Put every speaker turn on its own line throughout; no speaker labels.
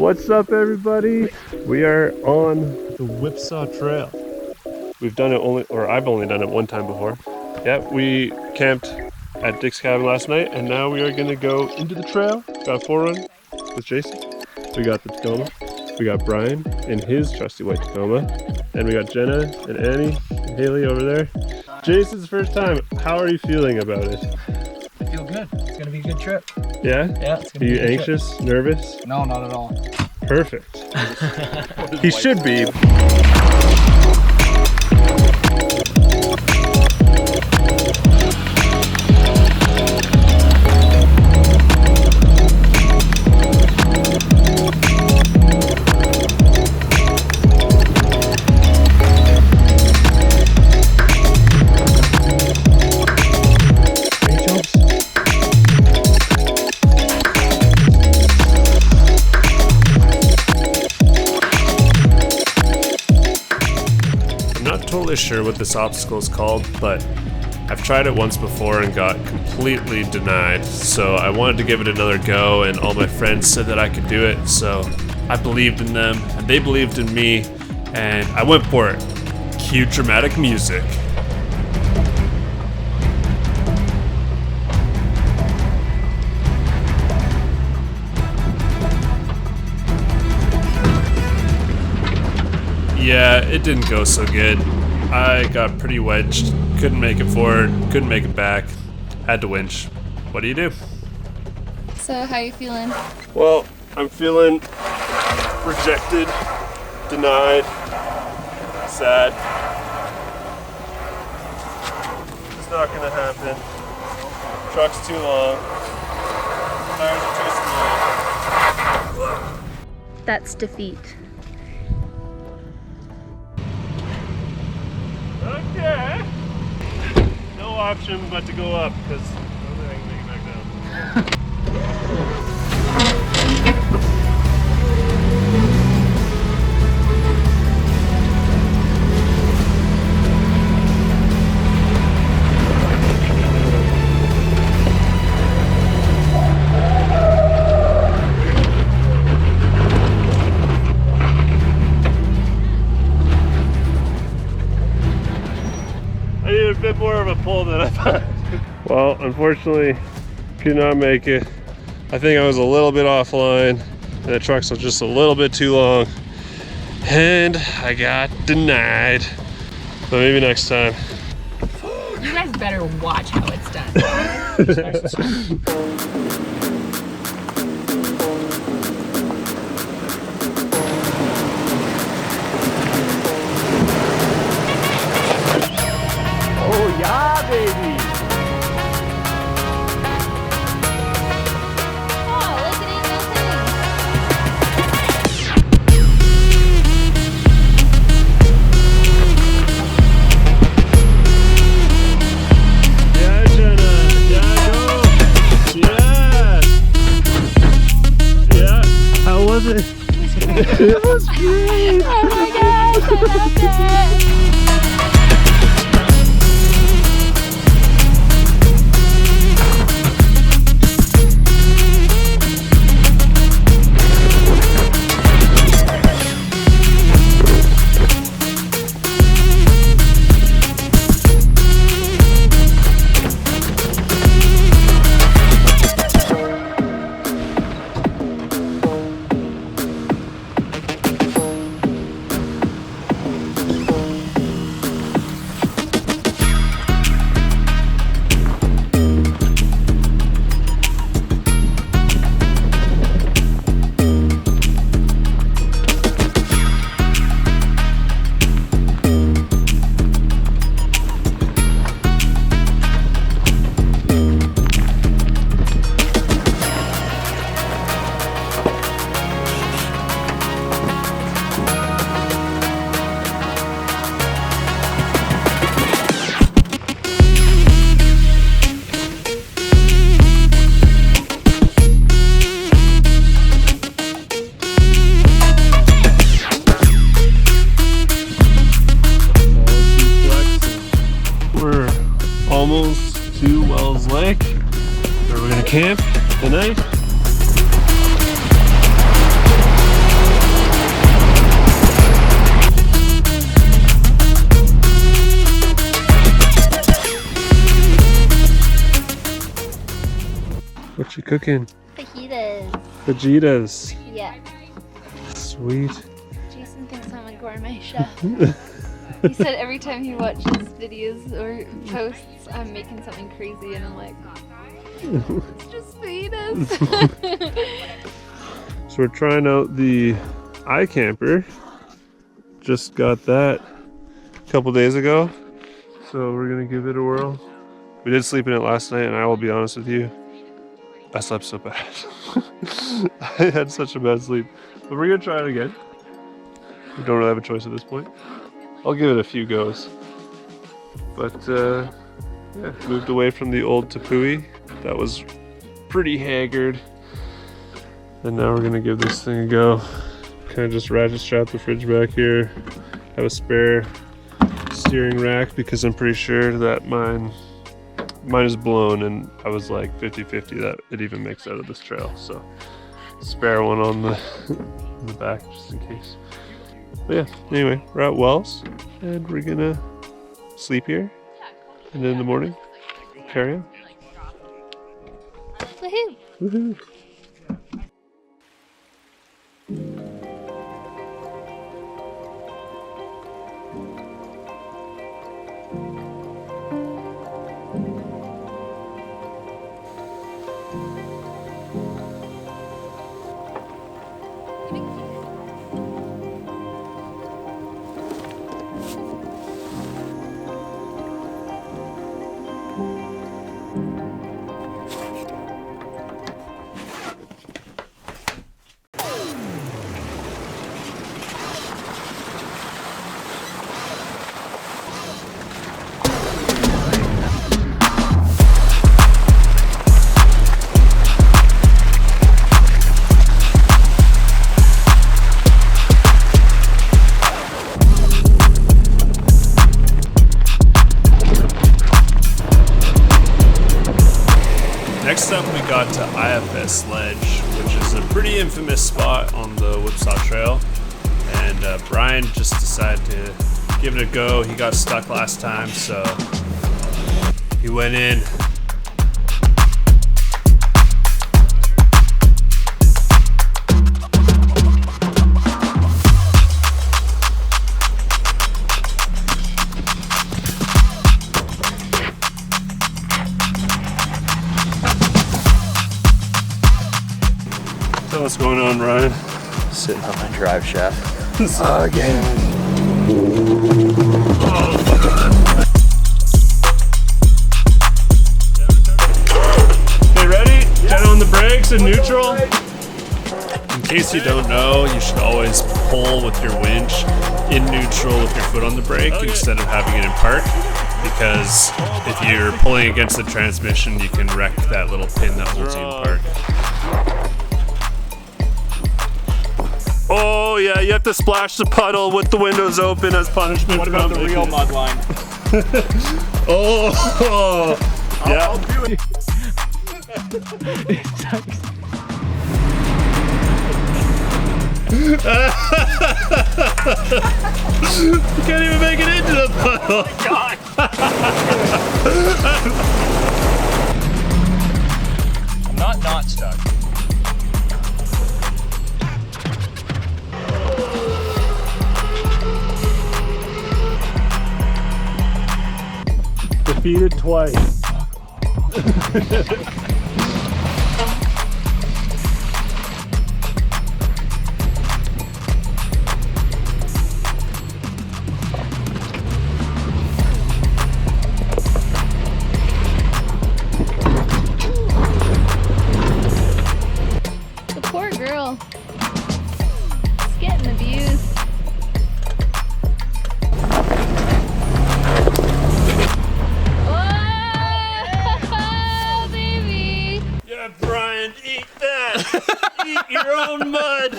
What's up, everybody? We are on the Whipsaw Trail. We've done it I've only done it one time before. Yep, we camped at Dick's cabin last night, and now we are gonna go into the trail. Got a 4Run with Jason. We got the Tacoma. We got Brian in his trusty white Tacoma. And we got Jenna and Annie and Haley over there. Jason's first time. How are you feeling about it?
I feel good. It's gonna be a good trip.
Yeah?
Yeah, it's gonna
Are
be
you
a good
anxious?
trip.
Nervous?
No, not at all.
Perfect. He should be. Totally sure what this obstacle is called, but I've tried it once before and got completely denied, so I wanted to give it another go, and all my friends said that I could do it, so I believed in them and they believed in me, and I went for it. Cue dramatic music. Yeah, it didn't go so good. I got pretty wedged, couldn't make it forward, couldn't make it back, had to winch. What do you do?
So how you feeling?
Well, I'm feeling rejected, denied, sad. It's not gonna happen. Truck's too long. Tires are too small.
That's defeat.
Okay. No option but to go up because I don't think I can make it back down. I need a bit more of a pull than I thought. Well, unfortunately, could not make it. I think I was a little bit offline, and the trucks were just a little bit too long, and I got denied. So maybe next time.
You guys better watch how it's done.
Oh yeah, baby!
Oh, look at Angel
Yeah, Jenna! Yeah, go! Yeah! Yeah! How was it? It was great!
Oh my gosh, I loved it!
almost to Wells Lake, where we're gonna camp tonight. What you cooking?
Fajitas.
Fajitas.
Yeah.
Sweet.
Jason thinks I'm a gourmet chef. He said every time he watches videos or posts, I'm making something crazy, and I'm like, it's just fajitas.
So we're trying out the iCamper. Just got that a couple days ago. So we're gonna give it a whirl. We did sleep in it last night, and I will be honest with you, I slept so bad. I had such a bad sleep. But we're gonna try it again. We don't really have a choice at this point. I'll give it a few goes. But yeah, moved away from the old Tepui. That was pretty haggard. And now we're gonna give this thing a go. Kind of just ratchet strap the fridge back here. Have a spare steering rack because I'm pretty sure that mine is blown, and I was like 50-50 that it even makes out of this trail. So spare one on the in the back just in case. But yeah, anyway, we're at Wells and we're gonna sleep here, and then in the morning carry on.
Woohoo!
Woohoo! Next up, we got to IFS Ledge, which is a pretty infamous spot on the Whipsaw Trail. And Brian just decided to give it a go. He got stuck last time, so he went in. What's going on, Ryan?
Sitting on my drive shaft.
Again. Okay, ready? Down on the brakes and neutral. In case you don't know, you should always pull with your winch in neutral with your foot on the brake instead of having it in park. Because if you're pulling against the transmission, you can wreck that little pin that holds you in park. Oh yeah, you have to splash the puddle with the windows open as punishment.
What about the real mud line?
Oh, yeah.
I'll do it.
You can't even make it into the puddle.
Oh God. I'm not stuck.
Defeated twice.
The poor girl. She's getting abused.
Eat that! Eat your own mud!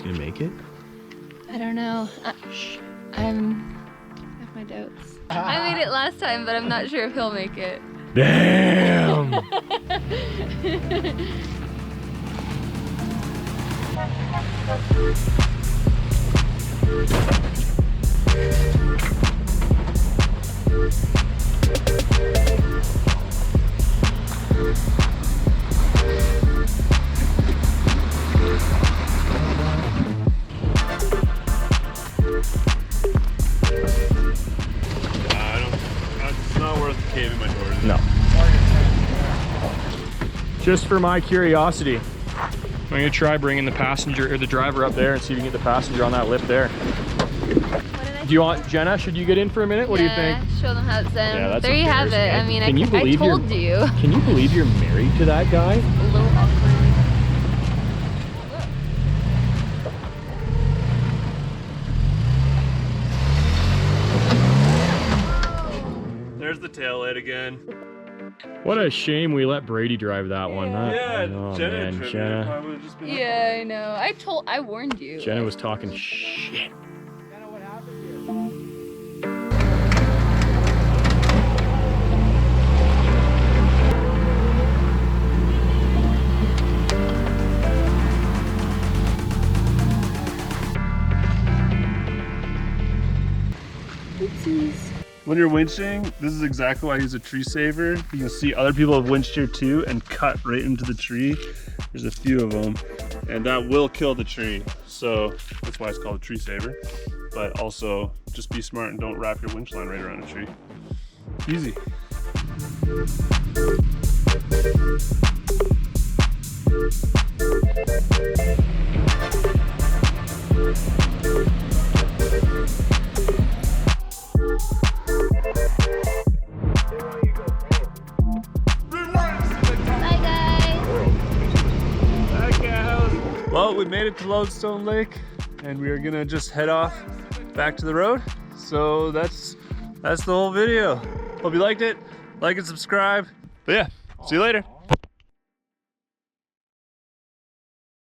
gonna make it?
I don't know. I have my doubts. I made it last time, but I'm not sure if he'll make it.
Damn!
It's not worth caving my doors.
No. Just for my curiosity, I'm gonna try bringing the passenger or the driver up there and see if we can get the passenger on that lip there.
What did I
Do you want Jenna? Should you get in for a minute? What do you think?
Show them how it's done.
Yeah, that's
there you have it.
embarrassing,
I mean,
Can you
I
believe
told you.
Can you believe you're married to that guy?
A little awkward.
There's the tail light again.
What a shame we let Brady drive that one. Huh?
Yeah,
Oh,
Jenna.
man,
tripped.
Jenna.
Probably would've just been-
Yeah, I know. I warned you.
Jenna was talking shit.
When you're winching, this is exactly why I use a tree saver. You can see other people have winched here too and cut right into the tree. There's a few of them, and that will kill the tree. So that's why it's called a tree saver. But also, just be smart and don't wrap your winch line right around a tree. Easy.
Bye, guys.
Well, we made it to Lodestone Lake, and we are gonna just head off back to the road. So that's the whole video. Hope you liked it. Like and subscribe. But yeah, see you later.